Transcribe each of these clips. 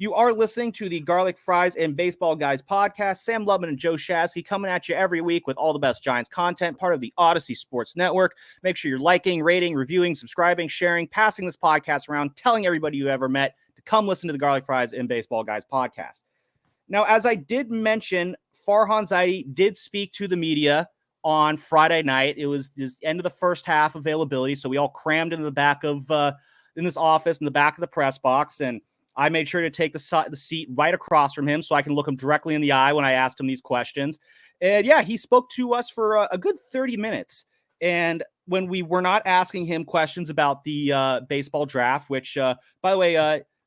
You are listening to the Garlic Fries and Baseball Guys podcast. Sam Lubman and Joe Shasky coming at you every week with all the best Giants content, part of the Odyssey Sports Network. Make sure you're liking, rating, reviewing, subscribing, sharing, passing this podcast around, telling everybody you ever met to come listen to the Garlic Fries and Baseball Guys podcast. Now, as I did mention, Farhan Zaidi did speak to the media on Friday night. It was the end of the first half availability, so we all crammed into the back of in this office, in the back of the press box, and I made sure to take the seat right across from him so I can look him directly in the eye when I asked him these questions. And yeah, he spoke to us for a good 30 minutes. And when we were not asking him questions about the baseball draft, which, by the way,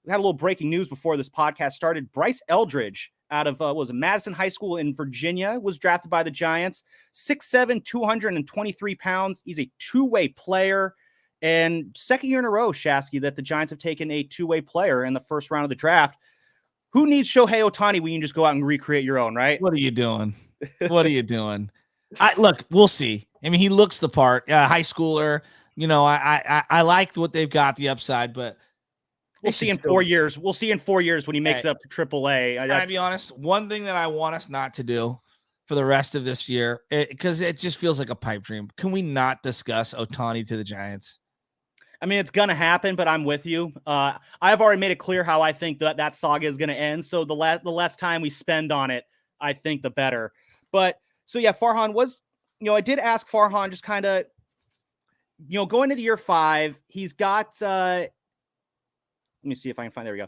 we had a little breaking news before this podcast started. Bryce Eldridge out of Madison High School in Virginia was drafted by the Giants. 6'7", 223 pounds. He's a two-way player. And second year in a row, Shasky, that the Giants have taken a two-way player in the first round of the draft. Who needs Shohei Ohtani when you can just go out and recreate your own, right? What are you doing? What are you doing? Look, we'll see. I mean, he looks the part. High schooler. You know, I liked what they've got, the upside, but we'll see in 4 years. We'll see in 4 years when he makes up to AAA. I'll be honest. One thing that I want us not to do for the rest of this year, because it just feels like a pipe dream. Can we not discuss Ohtani to the Giants? I mean, it's going to happen, but I'm with you. I've already made it clear how I think that saga is going to end. So the less time we spend on it, I think the better. But so, yeah, Farhan was, I did ask Farhan just kind of, going into year 5, he's got, let me see if I can find, there we go.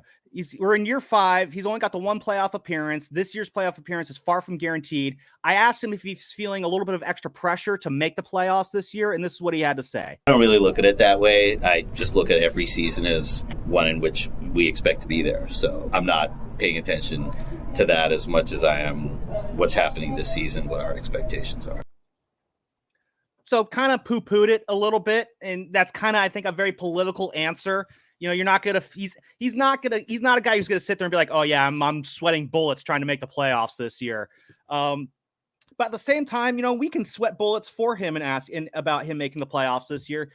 We're in year 5. He's only got the one playoff appearance. This year's playoff appearance is far from guaranteed. I asked him if he's feeling a little bit of extra pressure to make the playoffs this year, and this is what he had to say. I don't really look at it that way. I just look at every season as one in which we expect to be there. So I'm not paying attention to that as much as I am what's happening this season, what our expectations are. So kind of poo-pooed it a little bit, and that's kind of, I think, a very political answer. You're not going to, he's not a guy who's going to sit there and be like, oh yeah, I'm sweating bullets trying to make the playoffs this year. But at the same time, we can sweat bullets for him and ask about him making the playoffs this year.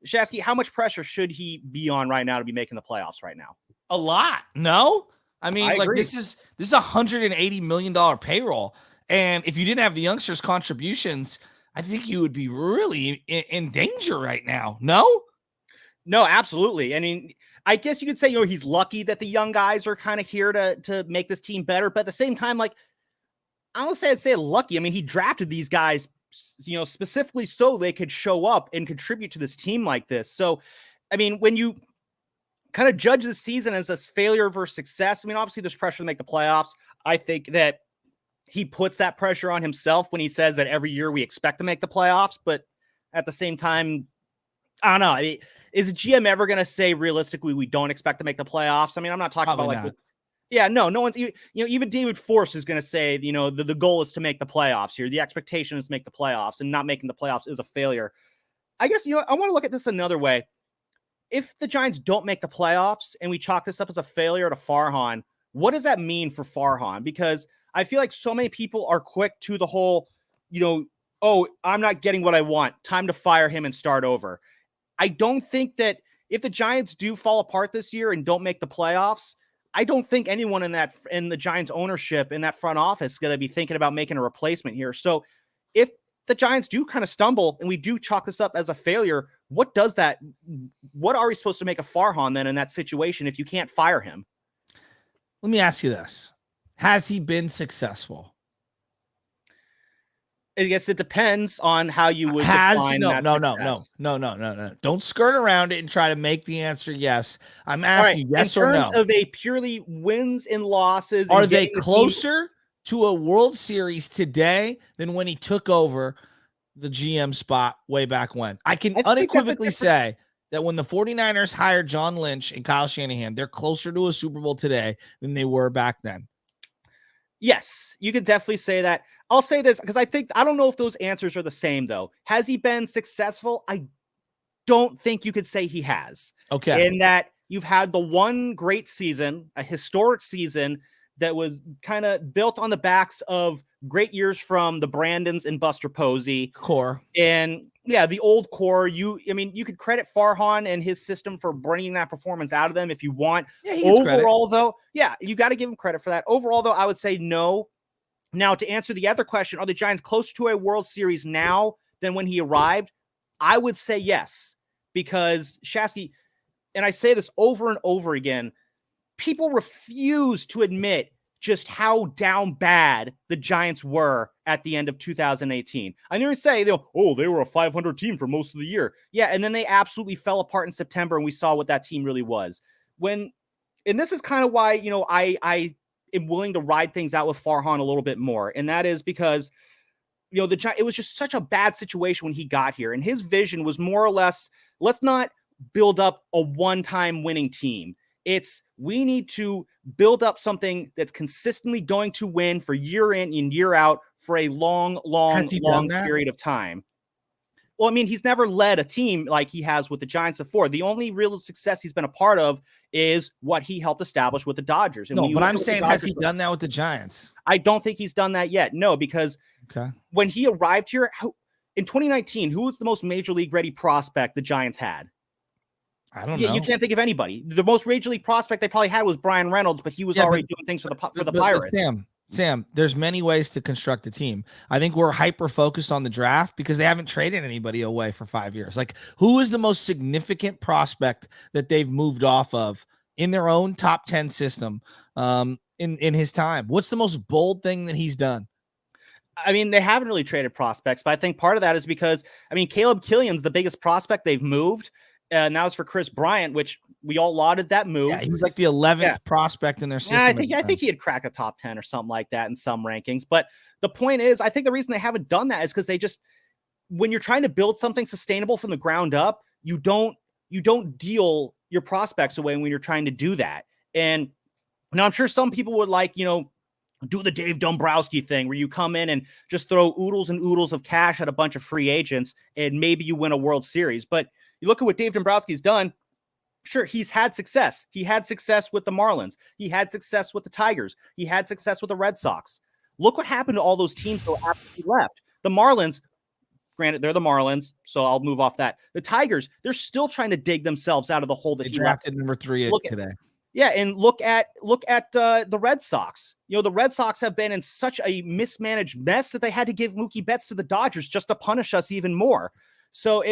Shasky, how much pressure should he be on right now to be making the playoffs right now? A lot. No, I mean, this is $180 million payroll. And if you didn't have the youngsters' contributions, I think you would be really in danger right now. No, absolutely. I mean, I guess you could say, he's lucky that the young guys are kind of here to make this team better. But at the same time, like, I don't say I'd say lucky. I mean, he drafted these guys, specifically so they could show up and contribute to this team like this. So, I mean, when you kind of judge the season as a failure versus success, I mean, obviously there's pressure to make the playoffs. I think that he puts that pressure on himself when he says that every year we expect to make the playoffs. But at the same time, I don't know. I mean, is a GM ever going to say realistically we don't expect to make the playoffs? I mean, I'm not talking Probably about not. No one's, even David Force is going to say, the goal is to make the playoffs here. The expectation is to make the playoffs, and not making the playoffs is a failure. I guess, I want to look at this another way. If the Giants don't make the playoffs and we chalk this up as a failure to Farhan, what does that mean for Farhan? Because I feel like so many people are quick to the whole, oh, I'm not getting what I want. Time to fire him and start over. I don't think that if the Giants do fall apart this year and don't make the playoffs, I don't think anyone in the Giants ownership in that front office is going to be thinking about making a replacement here. So if the Giants do kind of stumble and we do chalk this up as a failure, what are we supposed to make of Farhan then in that situation if you can't fire him? Let me ask you this. Has he been successful? I guess it depends on how you would define that success. No. Don't skirt around it and try to make the answer yes. I'm asking yes or no. In terms of a purely wins and losses, are they closer to a World Series today than when he took over the GM spot way back when? I can unequivocally say that when the 49ers hired John Lynch and Kyle Shanahan, they're closer to a Super Bowl today than they were back then. Yes, you could definitely say that. I'll say this because I don't know if those answers are the same, though. Has he been successful? I don't think you could say he has. Okay. In that you've had the one great season, a historic season that was kind of built on the backs of great years from the Brandons and Buster Posey. Core. And Yeah, the old core. You could credit Farhan and his system for bringing that performance out of them if you want. Yeah, he gets Overall, though, yeah, you got to give him credit for that. Overall, though, I would say no. Now, to answer the other question, are the Giants closer to a World Series now than when he arrived? I would say yes, because Shasky, and I say this over and over again, people refuse to admit just how down bad the Giants were at the end of 2018. I never say, they were a 500 team for most of the year. Yeah, and then they absolutely fell apart in September, and we saw what that team really was. And this is kind of why, I am willing to ride things out with Farhan a little bit more, and that is because, it was just such a bad situation when he got here, and his vision was more or less, let's not build up a one-time winning team. We need to build up something that's consistently going to win for year in and year out for a long period of time. Well, he's never led a team like he has with the Giants before. The only real success he's been a part of is what he helped establish with the Dodgers. And but I'm saying, has he done that with the Giants? I don't think he's done that yet. No, because when he arrived here in 2019, who was the most major league ready prospect the Giants had? I don't know. You can't think of anybody. The most major league prospect they probably had was Brian Reynolds, but he was already doing things for the Pirates. Sam, there's many ways to construct a team. I think we're hyper focused on the draft because they haven't traded anybody away for 5 years. Like, who is the most significant prospect that they've moved off of in their own top 10 system in his time? What's the most bold thing that he's done? They haven't really traded prospects, but I think part of that is because, Caleb Killian's the biggest prospect they've moved. And that was for Chris Bryant, which we all lauded that move. Yeah, he was like the 11th prospect in their system. I think he had cracked a top 10 or something like that in some rankings. But the point is, I think the reason they haven't done that is because when you're trying to build something sustainable from the ground up, you don't deal your prospects away when you're trying to do that. And now I'm sure some people would do the Dave Dombrowski thing where you come in and just throw oodles and oodles of cash at a bunch of free agents and maybe you win a World Series. But you look at what Dave Dombrowski's done. Sure, he's had success. He had success with the Marlins. He had success with the Tigers. He had success with the Red Sox. Look what happened to all those teams after he left. The Marlins, granted, they're the Marlins, so I'll move off that. The Tigers, they're still trying to dig themselves out of the hole that he drafted number 3 today. Yeah, and look at the Red Sox. The Red Sox have been in such a mismanaged mess that they had to give Mookie Betts to the Dodgers just to punish us even more. So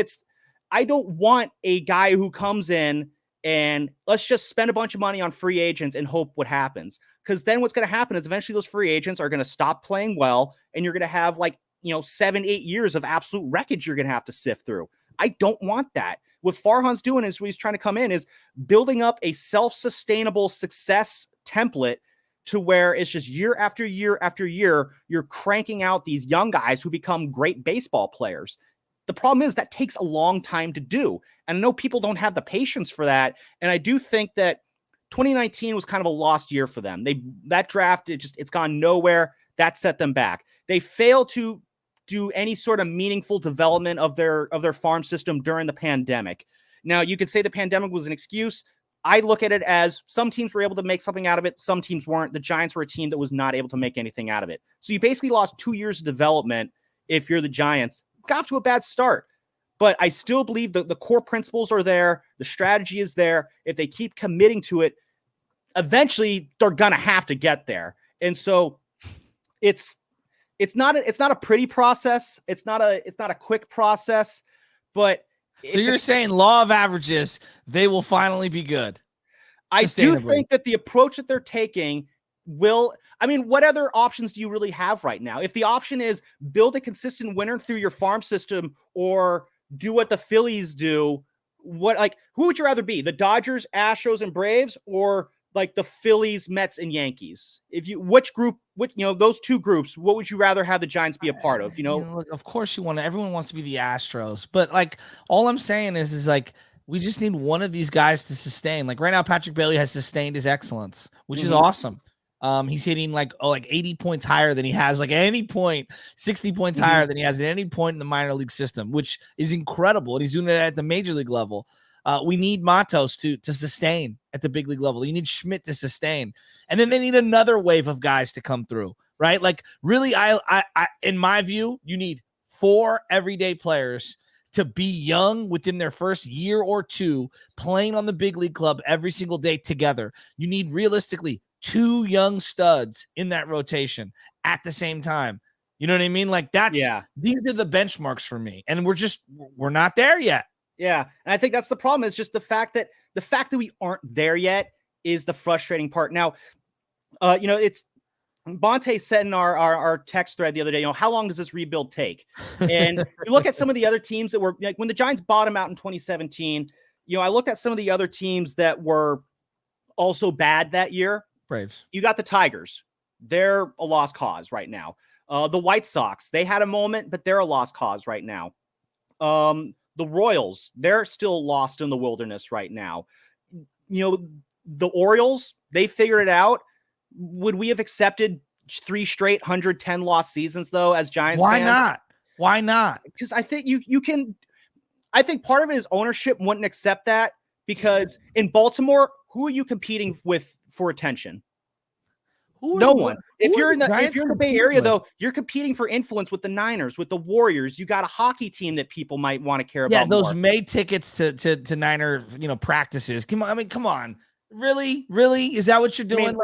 I don't want a guy who comes in and let's just spend a bunch of money on free agents and hope what happens. Because then what's going to happen is eventually those free agents are going to stop playing well, and you're going to have 7-8 years of absolute wreckage you're going to have to sift through. I don't want that. What Farhan's doing is what he's trying to come in is building up a self-sustainable success template to where it's just year after year after year, you're cranking out these young guys who become great baseball players. The problem is that takes a long time to do. And I know people don't have the patience for that. And I do think that 2019 was kind of a lost year for them. That draft, it's gone nowhere. That set them back. They failed to do any sort of meaningful development of their farm system during the pandemic. Now, you could say the pandemic was an excuse. I look at it as some teams were able to make something out of it. Some teams weren't. The Giants were a team that was not able to make anything out of it. So you basically lost 2 years of development if you're the Giants. Got off to a bad start, but I still believe that the core principles are there. The strategy is there. If they keep committing to it, eventually they're going to have to get there. And so it's not a pretty process. It's not a quick process, but so you're saying law of averages, they will finally be good. I do think that the approach that they're taking will, what other options do you really have right now? If the option is build a consistent winner through your farm system or do what the Phillies do, who would you rather be? The Dodgers, Astros, and Braves, or the Phillies, Mets, and Yankees? Those two groups, what would you rather have the Giants be a part of? Of course everyone wants to be the Astros, but all I'm saying is we just need one of these guys to sustain. Right now, Patrick Bailey has sustained his excellence, which is awesome. He's hitting 80 points higher than he has at any point, 60 points higher than he has at any point in the minor league system, which is incredible. And he's doing it at the major league level. We need Matos to sustain at the big league level. You need Schmidt to sustain. And then they need another wave of guys to come through, right? Really, I in my view, you need 4 everyday players to be young within their first year or two, playing on the big league club every single day together. You need realistically 2 young studs in that rotation at the same time. You know what I mean? Like these are the benchmarks for me. And we're not there yet. Yeah. And I think that's the problem, is just the fact that we aren't there yet is the frustrating part. Now, it's Bonte said in our text thread the other day, how long does this rebuild take? And you look at some of the other teams that were like, when the Giants bottomed out in 2017, I looked at some of the other teams that were also bad that year. Braves. You got the Tigers. They're a lost cause right now. The White Sox, they had a moment, but they're a lost cause right now. The Royals, they're still lost in the wilderness right now. The Orioles, they figured it out. Would we have accepted 3 straight 110 loss seasons though, as Giants fans? Why not? Because I think you can. I think part of it is ownership wouldn't accept that, because in Baltimore, who are you competing with for attention? No one. If you're in the Bay Area, though, you're competing for influence with the Niners, with the Warriors. You got a hockey team that people might want to care about. Yeah, those May tickets to Niner, practices. Come on. Really? Is that what you're doing?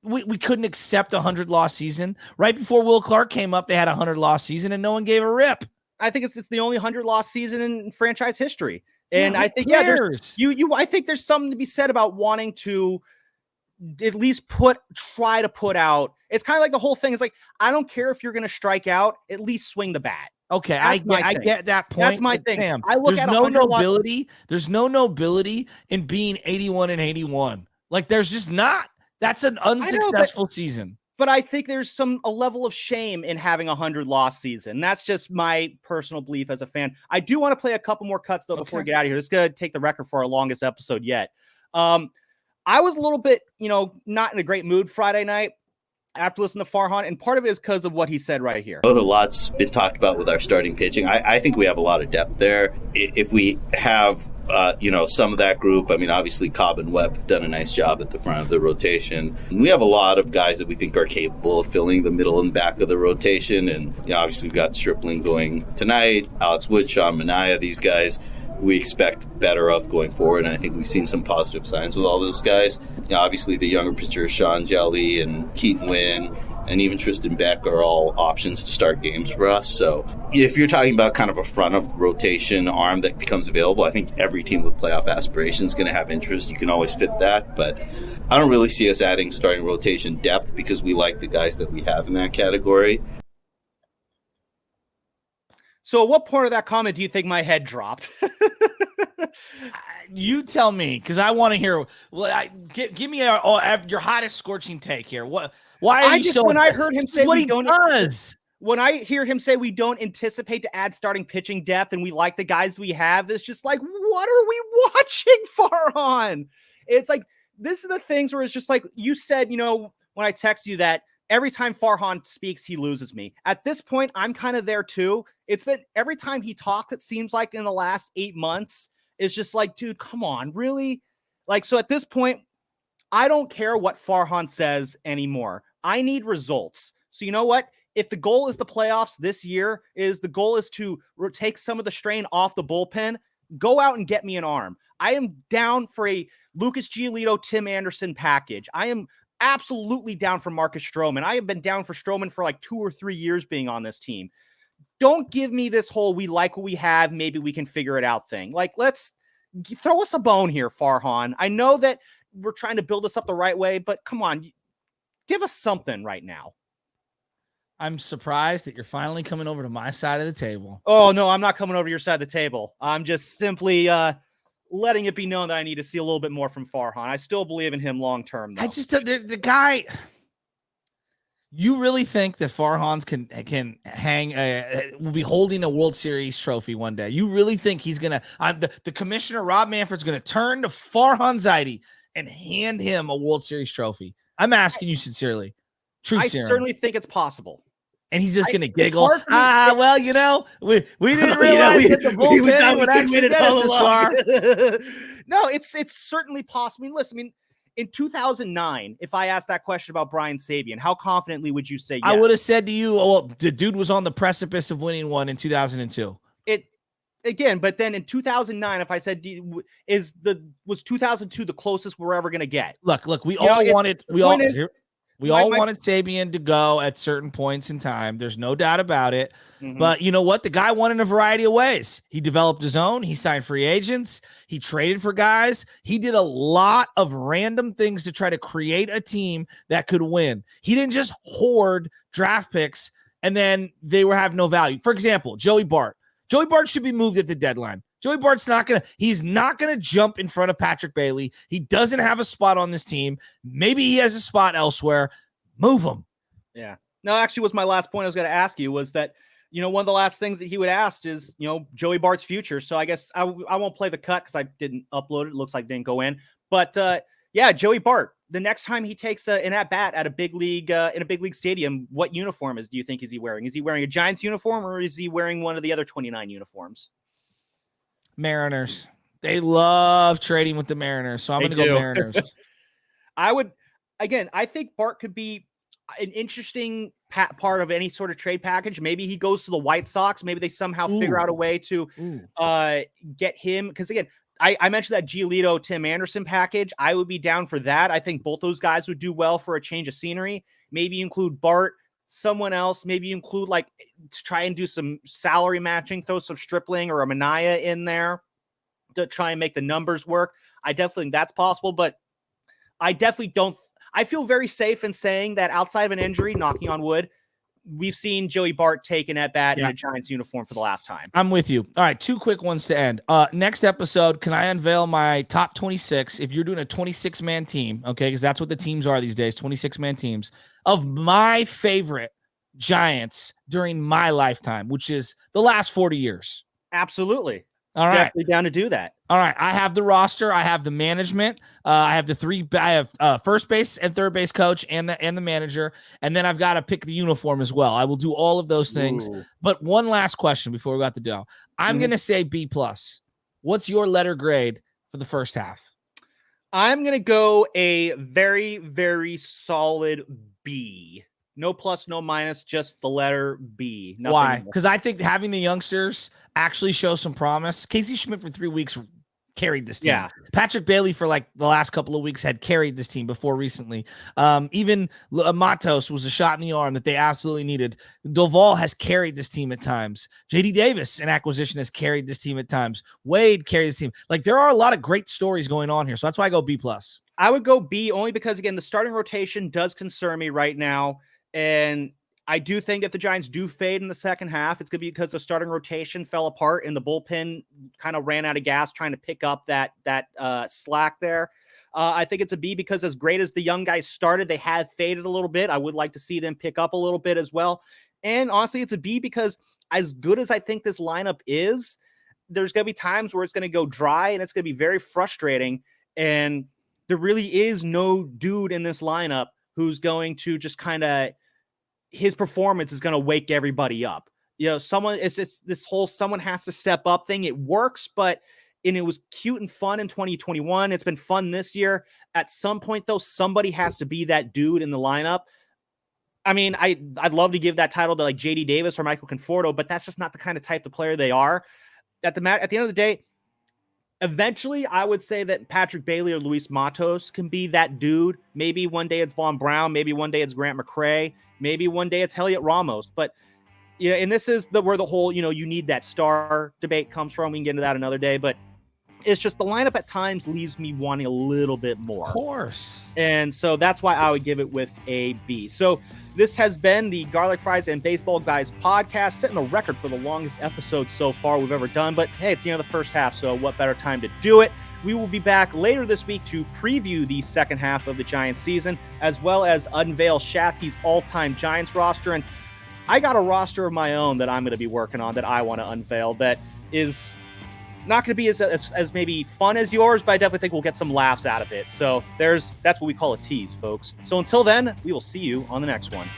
We couldn't accept a 100-loss season. Right before Will Clark came up, they had a 100-loss season, and no one gave a rip. I think it's the only 100-loss season in franchise history. And I think I think there's something to be said about wanting to at least try to put out. It's kind of like the whole thing is like, I don't care if you're going to strike out, at least swing the bat. Okay, I get that point. That's my thing. Sam, I look there's at no nobility. There's no nobility in being 81-81. Like, there's just not. That's an unsuccessful season. But I think there's a level of shame in having a 100-loss season. That's just my personal belief as a fan. I do want to play a couple more cuts though before we get out of here. This is going to take the record for our longest episode yet. I was a little bit, not in a great mood Friday night after listening to Farhan, and part of it is because of what he said right here. A lot's been talked about with our starting pitching. I think we have a lot of depth there. If we have, some of that group, obviously Cobb and Webb have done a nice job at the front of the rotation. And we have a lot of guys that we think are capable of filling the middle and back of the rotation. And obviously we've got Stripling going tonight, Alex Wood, Sean Manaea, these guys we expect better of going forward, and I think we've seen some positive signs with all those guys. Obviously, the younger pitchers, Sean Jelly and Keaton Wynn, and even Tristan Beck are all options to start games for us. So if you're talking about kind of a front of rotation arm that becomes available, I think every team with playoff aspirations is going to have interest. You can always fit that, but I don't really see us adding starting rotation depth because we like the guys that we have in that category. So at what point of that comment do you think my head dropped? You tell me, because I want to hear. Give me your hottest scorching take here. Why are you so? When I heard him say what he does. When I hear him say we don't anticipate to add starting pitching depth and we like the guys we have, it's just like, what are we watching, Farhan? It's like, this is the things where it's just like, you said, when I text you that every time Farhan speaks, he loses me. At this point, I'm kind of there too. It's been every time he talks, it seems like in the last 8 months, it's just like, dude, come on, really? Like, so at this point, I don't care what Farhan says anymore. I need results. So you know what? If the goal is the playoffs this year, the goal is to take some of the strain off the bullpen, go out and get me an arm. I am down for a Lucas Giolito, Tim Anderson package. I am absolutely down for Marcus Stroman. I have been down for Stroman for like 2 or 3 years being on this team. Don't give me this whole, we like what we have, maybe we can figure it out thing. Like, let's throw us a bone here, Farhan. I know that we're trying to build this up the right way, but come on, give us something right now. I'm surprised that you're finally coming over to my side of the table. Oh, no, I'm not coming over to your side of the table. I'm just simply letting it be known that I need to see a little bit more from Farhan. I still believe in him long-term, though. I just, the guy, you really think that Farhan's can hang, will be holding a World Series trophy one day? You really think he's going to, the commissioner, Rob Manfred's going to turn to Farhan Zaidi and hand him a World Series trophy? I'm asking you sincerely. I certainly think it's possible. And he's just going to giggle. Well, we didn't realize that the bullpen would actually get us this far. No, it's certainly possible. I mean, listen, in 2009, if I asked that question about Brian Sabian, how confidently would you say yes? I would have said to you, well, the dude was on the precipice of winning one in 2002. again, but then in 2009, if I said was 2002 the closest we're ever going to get? Look, we all wanted Sabian to go at certain points in time. There's no doubt about it. Mm-hmm. But you know what? The guy won in a variety of ways. He developed his own. He signed free agents. He traded for guys. He did a lot of random things to try to create a team that could win. He didn't just hoard draft picks and then they have no value. For example, Joey Bart. Joey Bart should be moved at the deadline. Joey Bart's he's not going to jump in front of Patrick Bailey. He doesn't have a spot on this team. Maybe he has a spot elsewhere. Move him. Yeah. No, actually was my last point I was going to ask you was that, one of the last things that he would ask is, Joey Bart's future. So I guess I won't play the cut because I didn't upload it. It looks like it didn't go in. But Joey Bart, the next time he takes an at-bat at a big league in a big league stadium, what uniform do you think is he wearing? Is he wearing a Giants uniform or is he wearing one of the other 29 uniforms? Mariners. They love trading with the Mariners, so I'm going to go Mariners. I think Bart could be an interesting part of any sort of trade package. Maybe he goes to the White Sox. Maybe they somehow figure out a way to get him. Because again, I mentioned that Giolito, Tim Anderson package. I would be down for that. I think both those guys would do well for a change of scenery. Maybe include Bart, someone else. Maybe include to try and do some salary matching, throw some Stripling or a Manaea in there to try and make the numbers work. I definitely think that's possible, but I definitely don't. I feel very safe in saying that outside of an injury, knocking on wood, we've seen Joey Bart take an at-bat in a Giants uniform for the last time. I'm with you. All right, 2 quick ones to end. Next episode, can I unveil my top 26? If you're doing a 26-man team, okay, because that's what the teams are these days, 26-man teams, of my favorite Giants during my lifetime, which is the last 40 years. Absolutely. All right. Definitely down to do that. All right. I have the roster. I have the management. I have first base and third base coach and the manager. And then I've got to pick the uniform as well. I will do all of those things. Ooh. But one last question before we got the dough. I'm going to say B+. What's your letter grade for the first half? I'm going to go a very, very solid B. No plus, no minus, just the letter B. Nothing Why? Because I think having the youngsters actually show some promise. Casey Schmidt for 3 weeks carried this team. Yeah. Patrick Bailey for the last couple of weeks had carried this team before recently. Even Matos was a shot in the arm that they absolutely needed. Doval has carried this team at times. JD Davis, an acquisition, has carried this team at times. Wade carried this team. There are a lot of great stories going on here. So that's why I go B+. I would go B only because, again, the starting rotation does concern me right now. And I do think if the Giants do fade in the second half, it's going to be because the starting rotation fell apart and the bullpen kind of ran out of gas trying to pick up that slack there. I think it's a B because as great as the young guys started, they have faded a little bit. I would like to see them pick up a little bit as well. And honestly, it's a B because as good as I think this lineup is, there's going to be times where it's going to go dry and it's going to be very frustrating. And there really is no dude in this lineup who's going to just kind of his performance is going to wake everybody up. Someone it's this whole someone has to step up thing. It works, and it was cute and fun in 2021. It's been fun this year. At some point, though, somebody has to be that dude in the lineup. I mean, I'd love to give that title to JD Davis or Michael Conforto, but that's just not the kind of type of player they are. At the end of the day, eventually, I would say that Patrick Bailey or Luis Matos can be that dude. Maybe one day it's Von Brown. Maybe one day it's Grant McCray. Maybe one day it's Heliot Ramos. But and this is where the whole you need that star debate comes from. We can get into that another day. But it's just the lineup at times leaves me wanting a little bit more. Of course. And so that's why I would give it with a B. So this has been the Garlic Fries and Baseball Guys podcast, setting a record for the longest episode so far we've ever done. But hey, it's the end of the first half, so what better time to do it? We will be back later this week to preview the second half of the Giants season, as well as unveil Shasky's all-time Giants roster. And I got a roster of my own that I'm going to be working on that I want to unveil that is not going to be as maybe fun as yours, but I definitely think we'll get some laughs out of it. So that's what we call a tease, folks. So until then, we will see you on the next one.